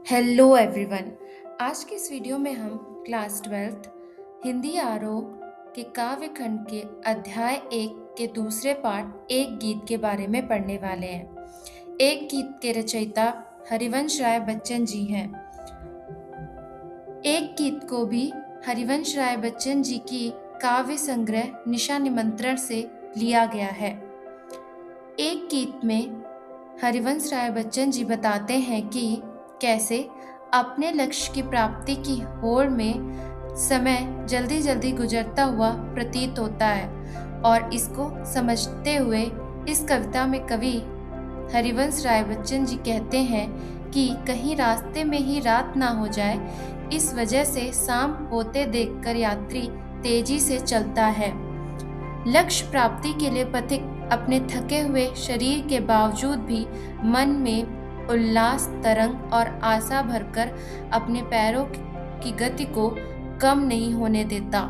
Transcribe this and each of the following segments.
Hello everyone. आज के इस वीडियो में हम क्लास 12th हिंदी आरओ के काव्य खंड के अध्याय 1 के दूसरे पार्ट एक गीत के बारे में पढ़ने वाले हैं। एक गीत के रचयिता हरिवंश राय बच्चन जी हैं। एक गीत को भी हरिवंश राय बच्चन जी की काव्य संग्रह निशा निमंत्रण से लिया गया है। एक गीत में हरिवंश राय बच्चन जी बताते हैं कि कैसे अपने लक्ष्य की प्राप्ति की होड़ में समय जल्दी जल्दी गुजरता हुआ प्रतीत होता है, और इसको समझते हुए इस कविता में कवि हरिवंश राय बच्चन जी कहते हैं कि कहीं रास्ते में ही रात ना हो जाए, इस वजह से शाम होते देखकर यात्री तेजी से चलता है। लक्ष्य प्राप्ति के लिए पथिक अपने थके हुए शरीर के बावजूद भी मन में उल्लास तरंग और आशा भरकर अपने पैरों की गति को कम नहीं होने देता।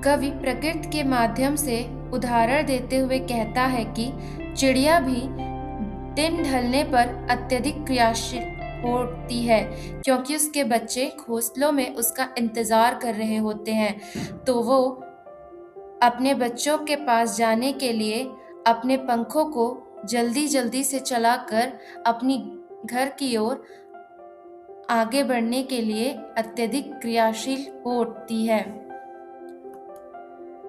कवि प्रकृति के माध्यम से उदाहरण देते हुए कहता है कि चिड़िया भी दिन ढलने पर अत्यधिक क्रियाशील होती है, क्योंकि उसके बच्चे घोंसलों में उसका इंतजार कर रहे होते हैं, तो वो अपने बच्चों के पास जाने के लिए अपने पंखों को जल्दी जल्दी से चलाकर अपनी घर की ओर आगे बढ़ने के लिए अत्यधिक क्रियाशील हो उठती है।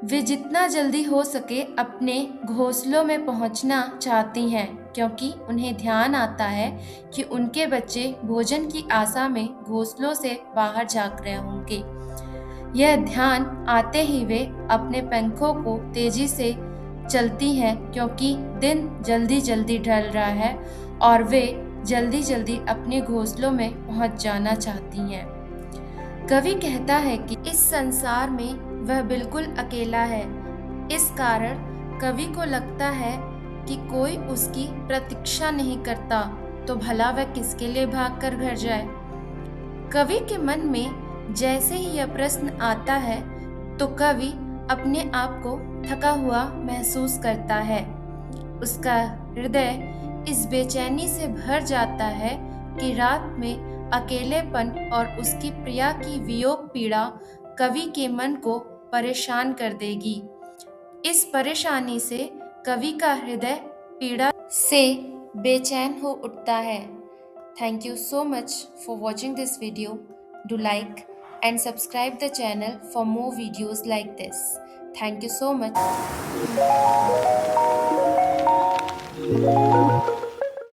वे जितना जल्दी हो सके अपने घोंसलों में पहुंचना चाहती हैं, क्योंकि उन्हें ध्यान आता है कि उनके बच्चे भोजन की आशा में घोंसलों से बाहर झांक रहे होंगे। यह ध्यान आते ही वे अपने पंखों को तेजी से चलती हैं, क्योंकि दिन जल्दी जल्दी ढल रहा है और वे जल्दी जल्दी अपने घोंसलों में पहुंच जाना चाहती हैं। कवि कहता है कि इस संसार में वह बिल्कुल अकेला है। इस कारण कवि को लगता है कि कोई उसकी प्रतीक्षा नहीं करता, तो भला वह किसके लिए भागकर घर जाए। कवि के मन में जैसे ही यह प्रश्न आता है तो कवि अपने आप को थका हुआ महसूस करता है। उसका हृदय इस बेचैनी से भर जाता है कि रात में अकेलेपन और उसकी प्रिया की वियोग पीड़ा कवि के मन को परेशान कर देगी। इस परेशानी से कवि का हृदय पीड़ा से बेचैन हो उठता है। Thank you so much for watching this video. Do like and subscribe the channel for more videos like this. Thank you so much.